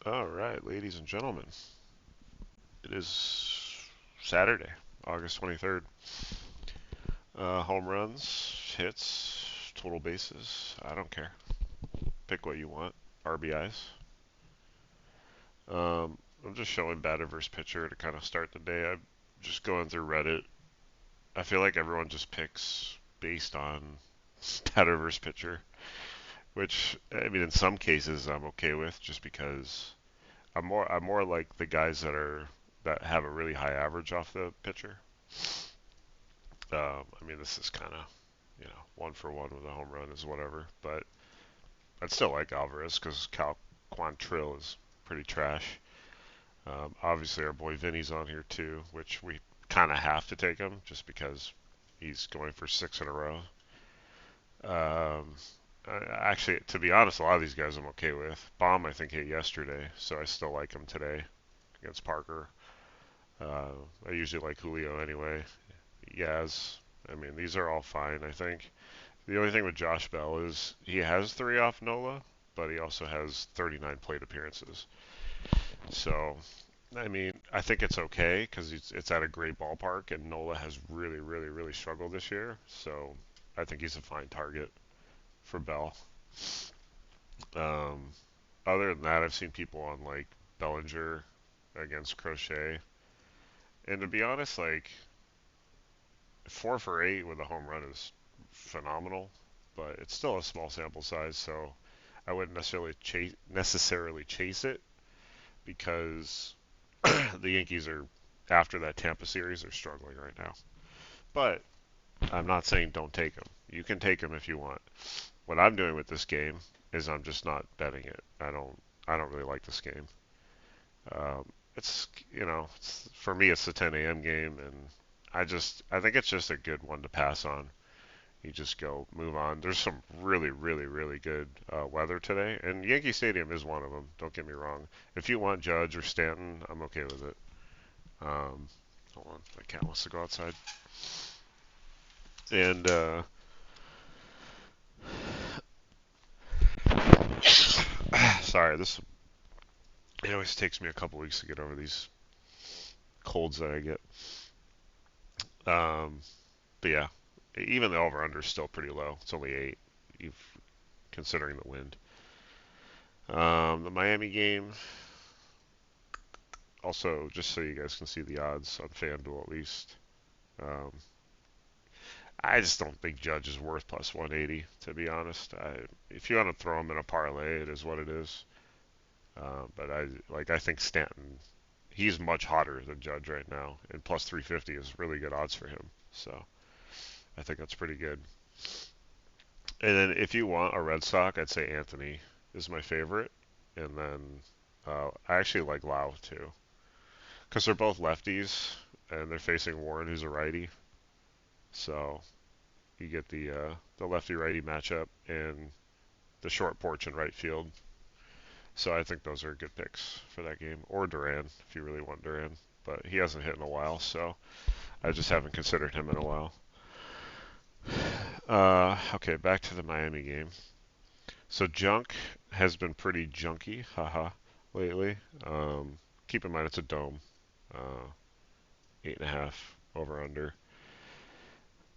All right, ladies and gentlemen, it is Saturday, August 23rd. Home runs, hits, total bases, I don't care. Pick what you want. RBIs. I'm just showing batter versus pitcher to kind of start the day. I'm just going through Reddit. I feel like everyone just picks based on batter versus pitcher, which I mean in some cases I'm okay with just because I'm more like the guys that have a really high average off the pitcher. I mean, this is kind of, one for one with a home run is whatever. But I'd still like Alvarez because Quantrill is pretty trash. Obviously, our boy Vinny's on here too, which we kind of have to take him just because he's going for six in a row. Um, Actually, to be honest, a lot of these guys I'm okay with. Baum, I think, hit yesterday, so I still like him today against Parker. Uh, I usually like Julio anyway. Yaz, I mean, these are all fine, I think. The only thing with Josh Bell is he has three off Nola, but he also has 39 plate appearances. So, I mean, I think it's okay because it's at a great ballpark, and Nola has really, really, really struggled this year. So, I think he's a fine target for Bell. Um, Other than that, I've seen people on like Bellinger against Crochet, and to be honest, like 4 for 8 with a home run is phenomenal, but it's still a small sample size, so I wouldn't necessarily chase it because the Yankees are after that Tampa series are struggling right now. But I'm not saying don't take them. You can take them if you want. What I'm doing with this game is I'm just not betting it. I don't really like this game. Um, for me it's the 10 a.m. game, and I think it's just a good one to pass on. You just go move on. There's some really, really, really good weather today, and Yankee Stadium is one of them. Don't get me wrong. If you want Judge or Stanton, I'm okay with it. Um, Hold on, my cat wants to go outside. And sorry, this it always takes me a couple weeks to get over these colds that I get. Um, but yeah, even the over under is still pretty low. It's only 8, considering the wind. The Miami game, also just so you guys can see the odds on FanDuel at least. Um, I just don't think Judge is worth plus 180, to be honest. If you want to throw him in a parlay, it is what it is. But I think Stanton, he's much hotter than Judge right now, and plus 350 is really good odds for him. So I think that's pretty good. And then if you want a Red Sox, I'd say Anthony is my favorite, and then I actually like Lau too, because they're both lefties, and they're facing Warren, who's a righty. So you get the lefty righty matchup and the short porch in right field. So I think those are good picks for that game. Or Duran, if you really want Duran. But he hasn't hit in a while, so I just haven't considered him in a while. Okay, back to the Miami game. So Junk has been pretty junky, haha, lately. Keep in mind it's a dome. 8.5 over under.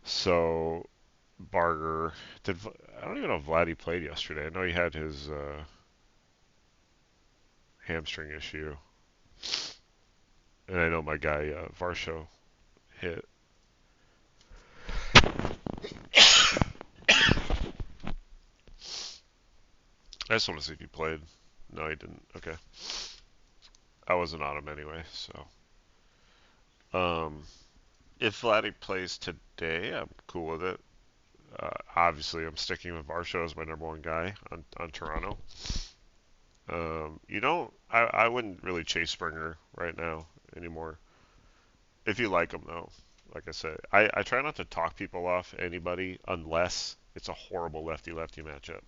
So Barger I don't even know if Vladdy played yesterday. I know he had his hamstring issue, and I know my guy Varsho hit. I just want to see if he played. No, he didn't. Okay, I wasn't on him anyway. So, um, if Vladdy plays today, I'm cool with it. Obviously, I'm sticking with Varsho as my number one guy on Toronto. You don't. I wouldn't really chase Springer right now anymore. If you like him though, like I said, I try not to talk people off anybody unless it's a horrible lefty-lefty matchup.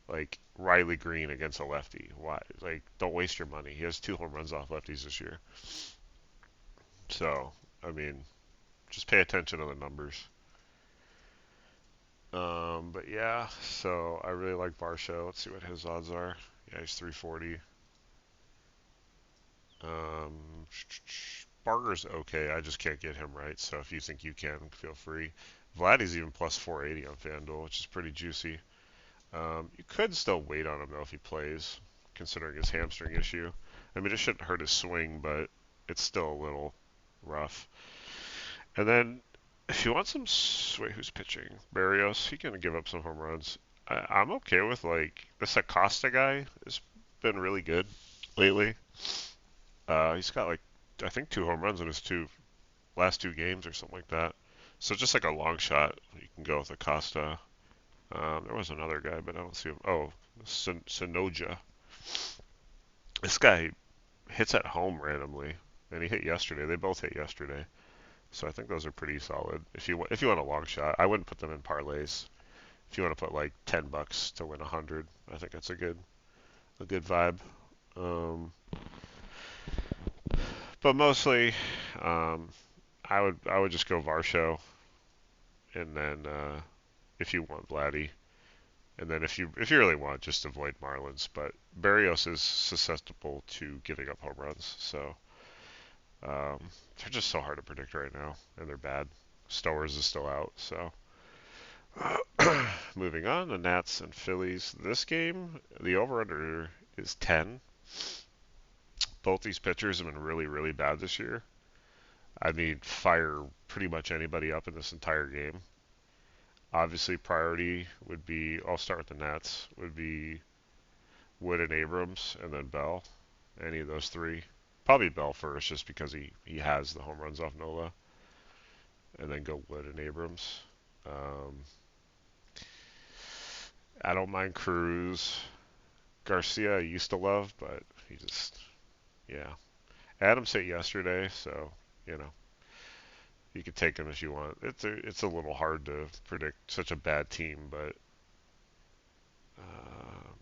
Like Riley Green against a lefty. Why? Like, don't waste your money. He has 2 home runs off lefties this year. So, I mean, just pay attention to the numbers. But yeah, so I really like Barshow. Let's see what his odds are. Yeah, he's 340. Um, Barger's okay. I just can't get him right. So if you think you can, feel free. Vladdy's even plus 480 on FanDuel, which is pretty juicy. You could still wait on him though if he plays, considering his hamstring issue. I mean, it shouldn't hurt his swing, but it's still a little rough. And then if you want some, wait, who's pitching? Barrios. He can give up some home runs. I'm okay with like this Acosta guy. Has been really good lately. He's got like I think 2 home runs in his last 2 games or something like that. So just like a long shot, you can go with Acosta. There was another guy, but I don't see him. Oh, Sonoja. This guy hits at home randomly, and he hit yesterday. They both hit yesterday, so I think those are pretty solid. If you want a long shot, I wouldn't put them in parlays. If you want to put like $10 to win 100, I think that's a good vibe. Um, but mostly, um, I would just go Varsho, and then if you want Vladdy, and then if you really want, just avoid Marlins. But Barrios is susceptible to giving up home runs, so um, they're just so hard to predict right now, and they're bad. Stowers is still out, so moving on, the Nats and Phillies. This game, the over/under is 10. Both these pitchers have been really, really bad this year. I mean, fire pretty much anybody up in this entire game. Obviously, priority would be, I'll start with the Nats, would be Wood and Abrams, and then Bell. Any of those three. Probably Bell first, just because he has the home runs off Nola, and then go Wood and Abrams. Um, I don't mind Cruz. Garcia I used to love, but he just, yeah. Adams hit yesterday, so, you know, you can take him if you want. It's a little hard to predict such a bad team, but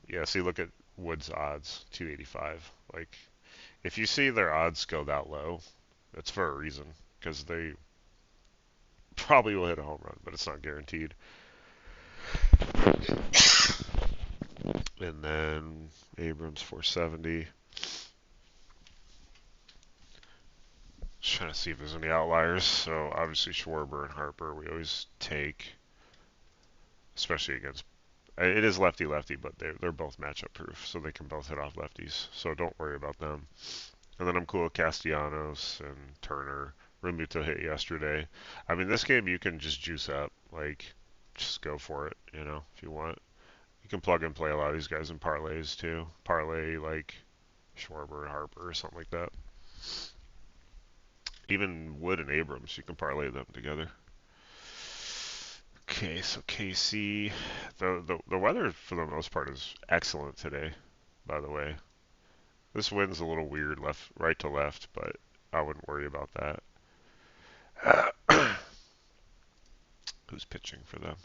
yeah. See, look at Wood's odds, 285. Like, if you see their odds go that low, it's for a reason, because they probably will hit a home run, but it's not guaranteed. And then Abrams 470. Just trying to see if there's any outliers. So obviously Schwarber and Harper we always take, especially against. It is lefty lefty, but they're both matchup proof, so they can both hit off lefties. So don't worry about them. And then I'm cool with Castellanos and Turner. Realmuto hit yesterday. I mean, this game you can just juice up. Like, just go for it, if you want. You can plug and play a lot of these guys in parlays too. Parlay like Schwarber and Harper or something like that. Even Wood and Abrams, you can parlay them together. Okay, so KC, the weather for the most part is excellent today. By the way, this wind's a little weird, right to left, but I wouldn't worry about that. Who's pitching for them?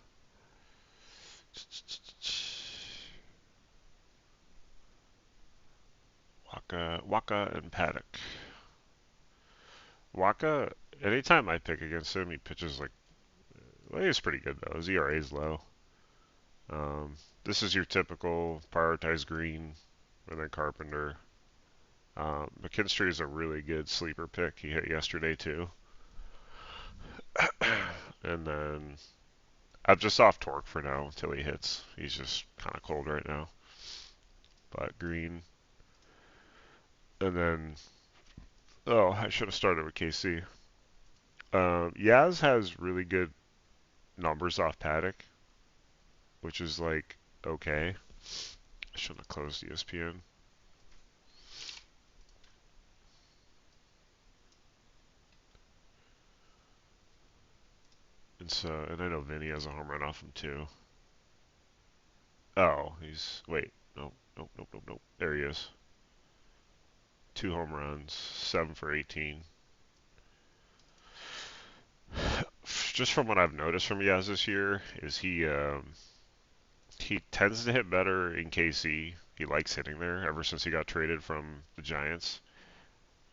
Waka and Paddock. Waka, anytime I pick against him, he pitches like, well, he's pretty good though. His ERA is low. This is your typical prioritize Green and then Carpenter. McKinstry is a really good sleeper pick. He hit yesterday too. And then I'm just off Torque for now until he hits. He's just kind of cold right now. But Green. And then, oh, I should have started with KC. Yaz has really good numbers off Paddock, which is like okay. I shouldn't have closed ESPN. And I know Vinny has a home run off him too. Oh, wait, nope, nope, nope, nope, nope. There he is. 2 home runs, 7 for 18. Just from what I've noticed from Yaz this year, is he tends to hit better in KC. He likes hitting there ever since he got traded from the Giants,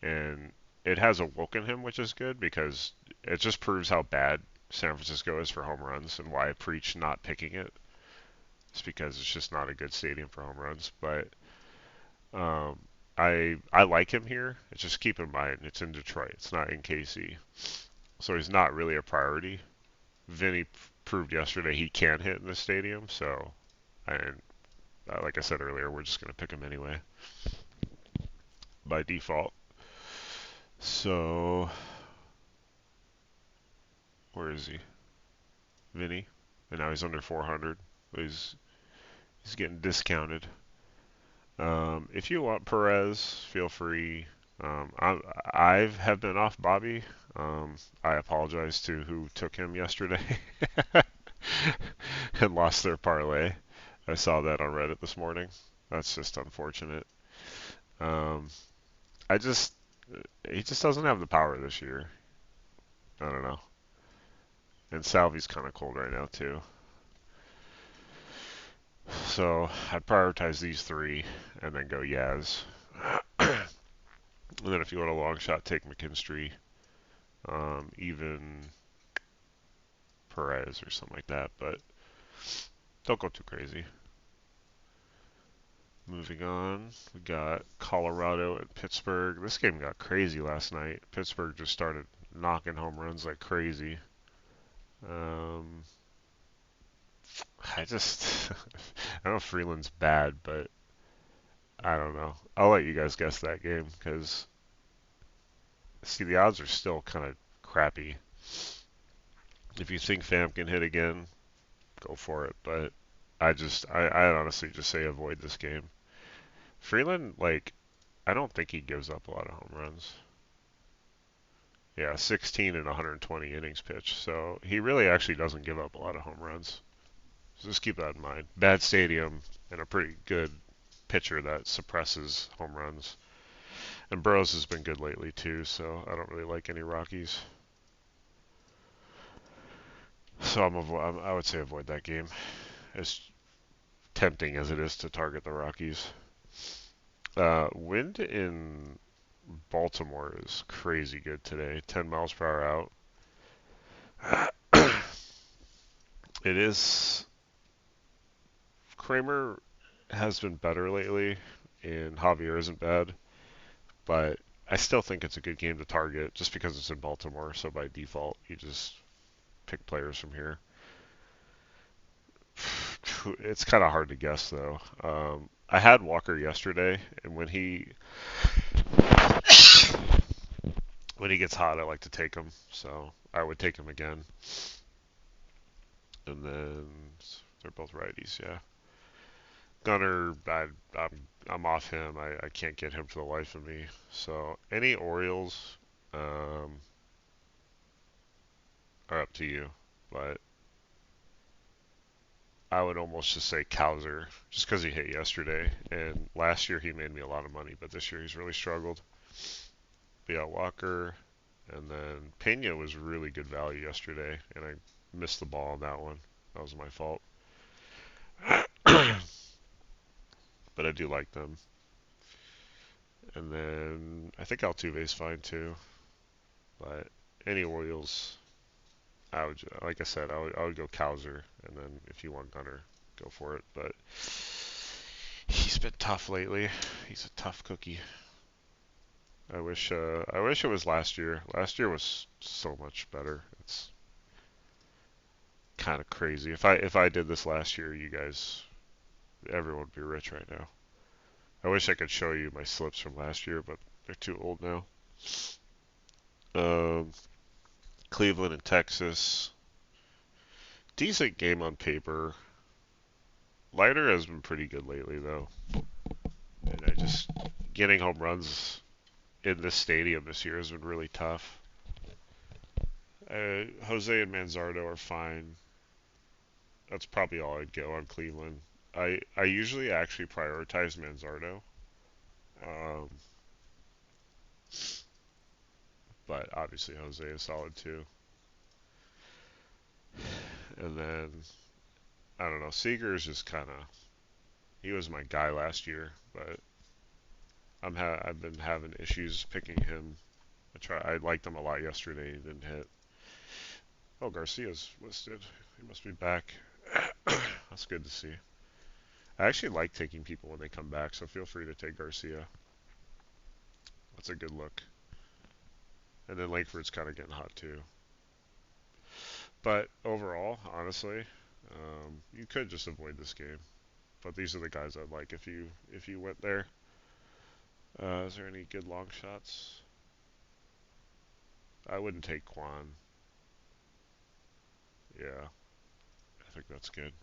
and it has awoken him, which is good because it just proves how bad San Francisco is for home runs and why I preach not picking it. It's because it's just not a good stadium for home runs. But I like him here. It's just keep in mind it's in Detroit. It's not in KC, so he's not really a priority. Vinny proved yesterday he can hit in the stadium, so and like I said earlier, we're just gonna pick him anyway by default. So where is he? Vinny, and now he's under 400. He's getting discounted. If you want Perez, feel free. I have been off Bobby. I apologize to who took him yesterday and lost their parlay. I saw that on Reddit this morning. That's just unfortunate. Um, I just he just doesn't have the power this year. I don't know. And Salvi's kind of cold right now too. So I'd prioritize these three and then go Yaz. And then if you want a long shot, take McKinstry, even Perez or something like that. But don't go too crazy. Moving on, we got Colorado and Pittsburgh. This game got crazy last night. Pittsburgh just started knocking home runs like crazy. Um, I just, I know Freeland's bad, but I don't know. I'll let you guys guess that game because, see, the odds are still kind of crappy. If you think Pham can hit again, go for it. But I honestly just say avoid this game. Freeland, like, I don't think he gives up a lot of home runs. Yeah, 16 in 120 innings pitched. So he really actually doesn't give up a lot of home runs. So just keep that in mind. Bad stadium and a pretty good pitcher that suppresses home runs. And Burrows has been good lately too, so I don't really like any Rockies. So I would say avoid that game. As tempting as it is to target the Rockies. Wind in Baltimore is crazy good today. 10 miles per hour out. It is. Kramer has been better lately, and Javier isn't bad, but I still think it's a good game to target just because it's in Baltimore. So by default, you just pick players from here. It's kind of hard to guess though. I had Walker yesterday, and when he gets hot, I like to take him. So I would take him again. And then they're both righties, yeah. Gunner, I'm off him. I can't get him for the life of me. So any Orioles um, are up to you, but I would almost just say Cowser, just because he hit yesterday. And last year he made me a lot of money, but this year he's really struggled. But yeah, Walker, and then Pena was really good value yesterday, and I missed the ball on that one. That was my fault. But I do like them. And then I think Altuve's fine too. But any Orioles, like I said, I would go Cowser, and then if you want Gunner, go for it. But he's been tough lately. He's a tough cookie. I wish it was last year. Last year was so much better. It's kind of crazy. If I did this last year, you guys, everyone would be rich right now. I wish I could show you my slips from last year, but they're too old now. Um, Cleveland and Texas. Decent game on paper. Leiter has been pretty good lately, though. And I just getting home runs in this stadium this year has been really tough. Jose and Manzardo are fine. That's probably all I'd go on Cleveland. I usually actually prioritize Manzardo, um, but obviously Jose is solid too. And then I don't know. Seager is just kind of he was my guy last year, but I've been having issues picking him. I liked him a lot yesterday. He didn't hit. Oh, Garcia's listed. He must be back. That's good to see. I actually like taking people when they come back, so feel free to take Garcia. That's a good look. And then Langford's kind of getting hot too. But overall, honestly, you could just avoid this game. But these are the guys I'd like if you went there. Is there any good long shots? I wouldn't take Quan. Yeah, I think that's good.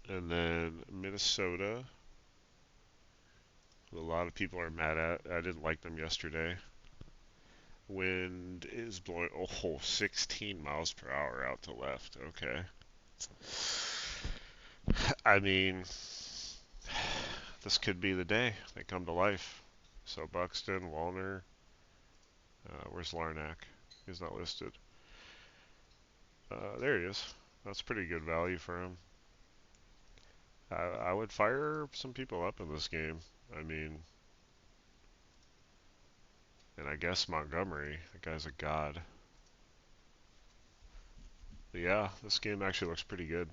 And then Minnesota, who a lot of people are mad at. I didn't like them yesterday. Wind is blowing, 16 miles per hour out to left. Okay. I mean, this could be the day they come to life. So Buxton, Wallner, where's Larnack? He's not listed. There he is. That's pretty good value for him. I would fire some people up in this game. I mean, and I guess Montgomery, that guy's a god. But yeah, this game actually looks pretty good.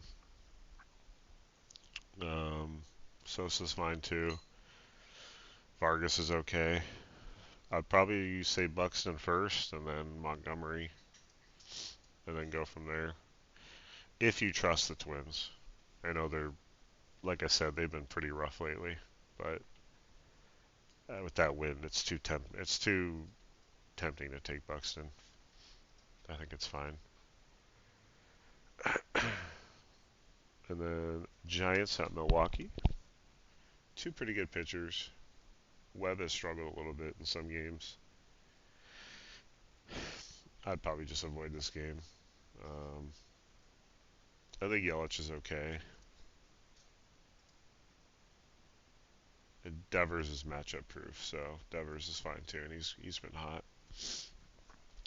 Sosa's fine too. Vargas is okay. I'd probably say Buxton first, and then Montgomery, and then go from there. If you trust the Twins, I know they're, like I said, they've been pretty rough lately, but with that win, it's too tempting to take Buxton. I think it's fine. And then Giants at Milwaukee. Two pretty good pitchers. Webb has struggled a little bit in some games. I'd probably just avoid this game. Um, I think Yelich is okay. And Devers is matchup proof, so Devers is fine too, and he's been hot.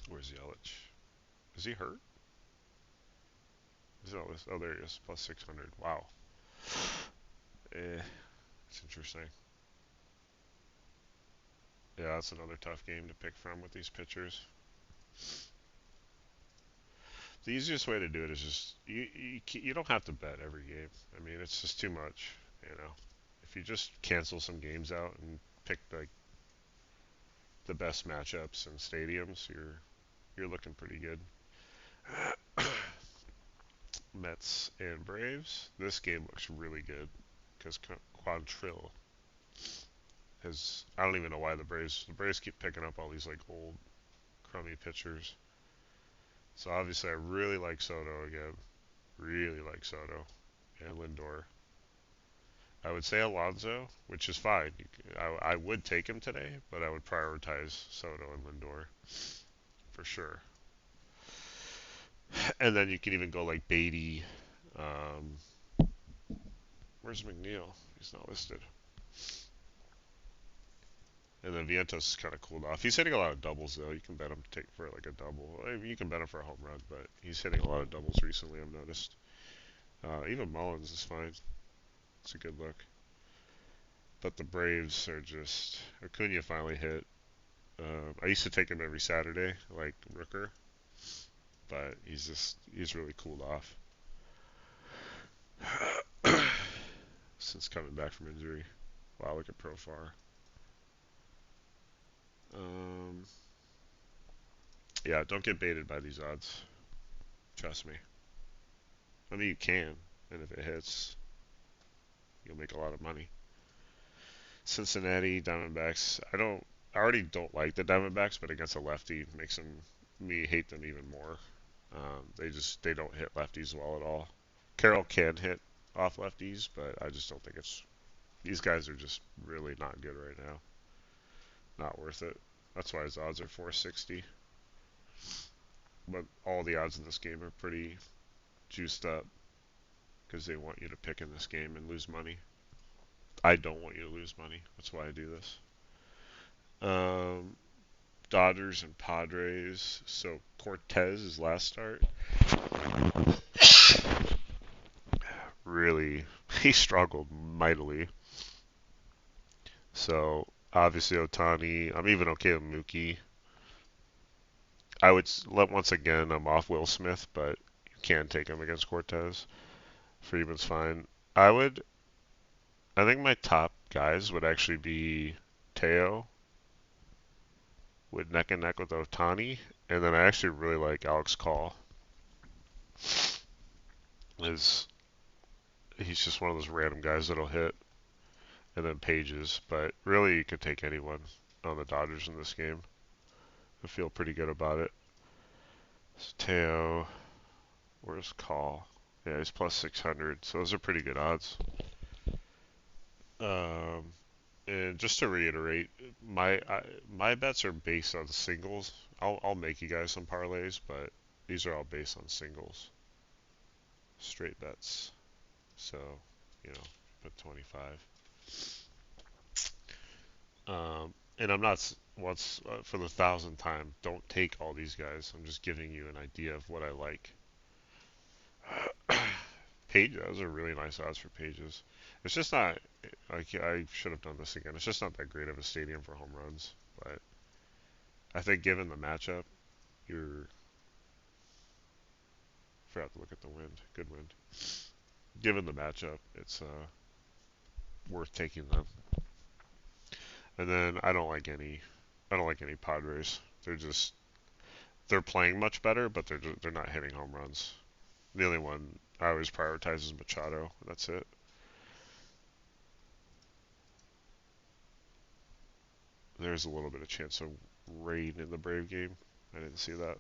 Where's Yelich? Is he hurt? Is that list? Oh, there he is. Plus 600. Wow. It's interesting. Yeah, that's another tough game to pick from with these pitchers. The easiest way to do it is just you don't have to bet every game. I mean, it's just too much, you know. If you just cancel some games out and pick the best matchups and stadiums, you're looking pretty good. Mets and Braves. This game looks really good because Quantrill has. I don't even know why the Braves keep picking up all these like old crummy pitchers. So obviously I really like Soto again. Really like Soto and Lindor. I would say Alonso, which is fine. I would take him today, but I would prioritize Soto and Lindor for sure. And then you can even go like Beatty. Um, where's McNeil? He's not listed. And then Vientos is kind of cooled off. He's hitting a lot of doubles though. You can bet him to take for like a double. I mean, you can bet him for a home run, but he's hitting a lot of doubles recently. I've noticed. Even Mullins is fine. It's a good look. But the Braves are just. Acuna finally hit. I used to take him every Saturday, like Rooker, but he's really cooled off since coming back from injury. Wow, look at Profar. Um, yeah, don't get baited by these odds. Trust me. I mean, you can, and if it hits, you'll make a lot of money. Cincinnati Diamondbacks. I already don't like the Diamondbacks, but against a lefty makes me hate them even more. They don't hit lefties well at all. Carroll can hit off lefties, but I just don't think it's. These guys are just really not good right now. Not worth it. That's why his odds are 460. But all the odds in this game are pretty juiced up because they want you to pick in this game and lose money. I don't want you to lose money. That's why I do this. Um, Dodgers and Padres. So Cortez' last start, really, he struggled mightily. So obviously Otani. I'm even okay with Mookie. I would let once again. I'm off Will Smith, but you can take him against Cortez. Freeman's fine. I would. I think my top guys would actually be Mateo with neck and neck with Otani, and then I actually really like Alex Call. Is He's just one of those random guys that'll hit, and then Pages. But really, you could take anyone on the Dodgers in this game. I feel pretty good about it. So Teo, where's Call? Yeah, he's plus 600, so those are pretty good odds. Um, and just to reiterate, my bets are based on singles. I'll make you guys some parlays, but these are all based on singles, straight bets. So, put 25. And I'm not once for the thousandth time. Don't take all these guys. I'm just giving you an idea of what I like. Page, those are really nice odds for Pages. It's just not. I should have done this again. It's just not that great of a stadium for home runs. But I think given the matchup, you're. Forgot to look at the wind. Good wind. Given the matchup, it's worth taking them. And then I don't like any. I don't like any Padres. They're playing much better, but they're not hitting home runs. The only one I always prioritize is Machado. That's it. There's a little bit of chance of rain in the Brave game. I didn't see that.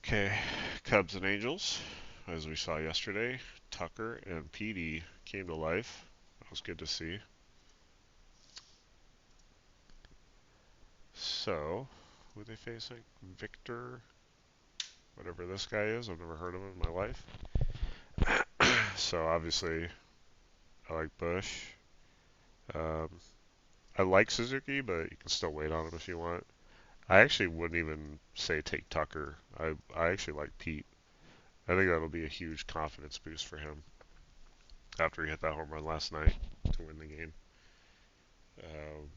Okay, Cubs and Angels, as we saw yesterday. Tucker and Petey came to life. That was good to see. So, who are they facing? Victor, whatever this guy is. I've never heard of him in my life. So obviously, I like Bush. Um, I like Suzuki, but you can still wait on him if you want. I actually wouldn't even say take Tucker. I actually like Pete. I think that'll be a huge confidence boost for him after he hit that home run last night to win the game. Um,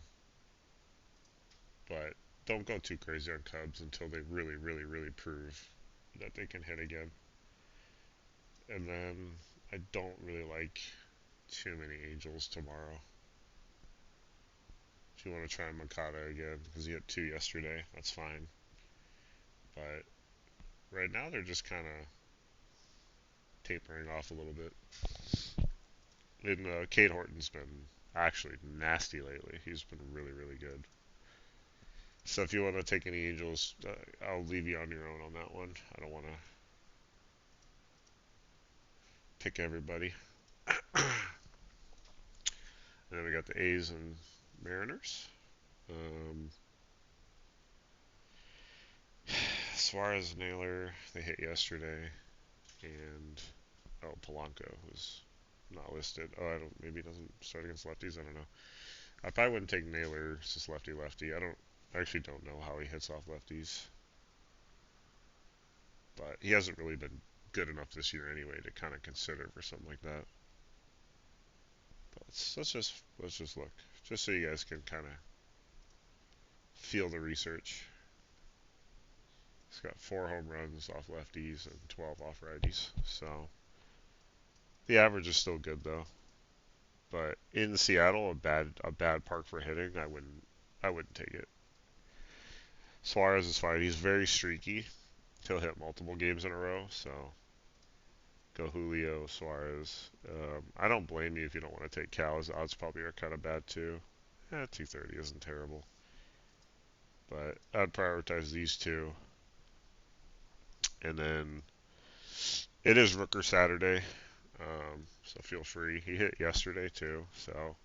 but don't go too crazy on Cubs until they really, really, really prove that they can hit again. And then I don't really like too many Angels tomorrow. If you want to try Makata again, because he hit two yesterday, that's fine. But right now they're just kind of tapering off a little bit. And Cade Horton's been actually nasty lately. He's been really, really good. So if you want to take any Angels, I'll leave you on your own on that one. I don't want to pick everybody. And then we got the A's and Mariners. Um, Suarez, Naylor, they hit yesterday, and Polanco was not listed. I don't. Maybe he doesn't start against lefties. I don't know. I probably wouldn't take Naylor. It's just lefty lefty. I actually don't know how he hits off lefties, but he hasn't really been good enough this year anyway to kind of consider for something like that. But let's just look, just so you guys can kind of feel the research. He's got 4 home runs off lefties and 12 off righties. So the average is still good though. But in Seattle, a bad park for hitting, I wouldn't take it. Suarez is fine. He's very streaky. He'll hit multiple games in a row. So go Julio, Suarez. I don't blame you if you don't want to take Cal. His odds probably are kind of bad too. 230 isn't terrible. But I'd prioritize these two. And then it is Rooker Saturday. So feel free. He hit yesterday too. So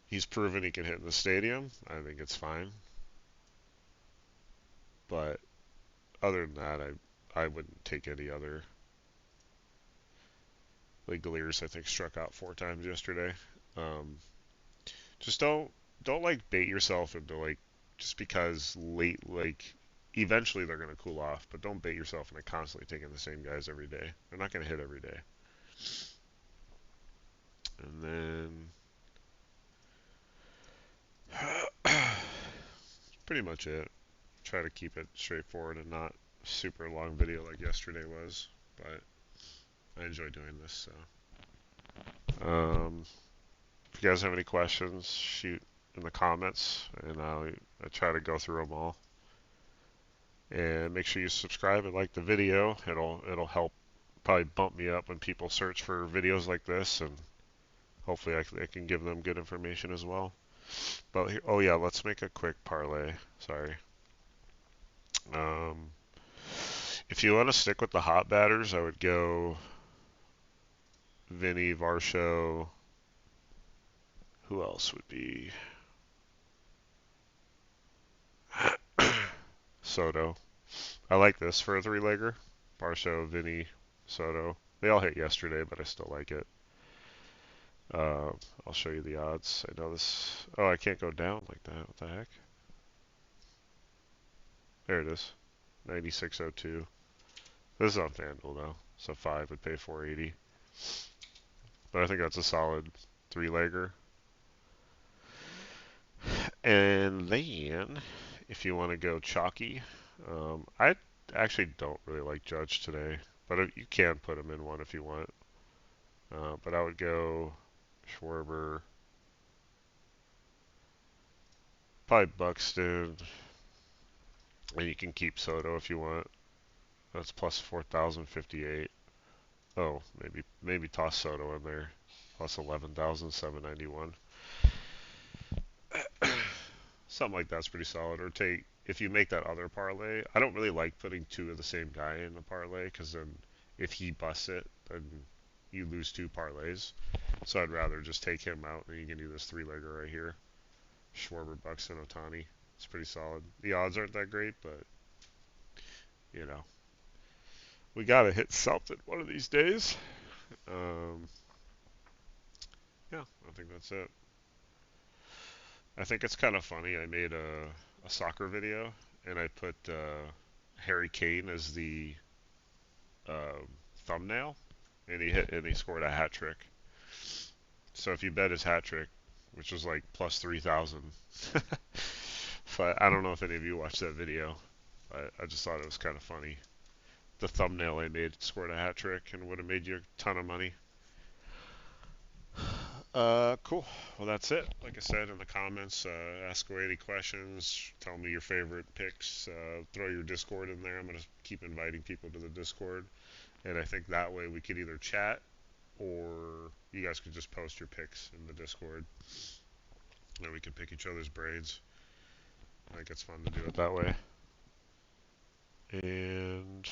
he's proven he can hit in the stadium. I think it's fine. But other than that, I wouldn't take any other. Like Galeers, I think struck out 4 times yesterday. Um, just don't like bait yourself into like just because late like eventually they're gonna cool off, but don't bait yourself into constantly taking the same guys every day. They're not gonna hit every day. And then pretty much it. Try to keep it straightforward and not super long video like yesterday was, but I enjoy doing this. So If you guys have any questions, shoot in the comments, and I try to go through them all. And make sure you subscribe and like the video. It'll help probably bump me up when people search for videos like this, and hopefully I can give them good information as well. But oh yeah, let's make a quick parlay. Sorry. Um, if you want to stick with the hot batters, I would go Vinny, Varsho. Who else would be Soto? I like this for a three-legger. Varsho, Vinny, Soto. They all hit yesterday, but I still like it. Uh, I'll show you the odds. I know this. Oh, I can't go down like that. What the heck? There it is. 96.02. This is on FanDuel though, so 5 would pay 480. But I think that's a solid three-legger. And then, if you want to go chalky, I actually don't really like Judge today, but you can put him in one if you want. But I would go Schwarber, probably Buxton, and you can keep Soto if you want. That's plus 4,058. Oh, maybe toss Soto in there, plus 11,791. Something like that's pretty solid. Or take if you make that other parlay. I don't really like putting two of the same guy in the parlay because then if he busts it, then you lose two parlays. So I'd rather just take him out and you can do this three-legger right here. Schwarber, Buxton, Otani. It's pretty solid. The odds aren't that great, but you know we gotta hit something one of these days. Um, yeah, I think that's it. I think it's kind of funny. I made a soccer video and I put Harry Kane as the uh, thumbnail, and he scored a hat trick. So if you bet his hat trick, which was like plus 3,000, but I don't know if any of you watched that video. I just thought it was kind of funny. The thumbnail I made scored a hat trick and would have made you a ton of money. Cool. Well, that's it. Like I said in the comments, ask away any questions. Tell me your favorite picks. Throw your Discord in there. I'm gonna keep inviting people to the Discord, and I think that way we could either chat or you guys could just post your picks in the Discord, and we can pick each other's brains. I think it's fun to do it that way. And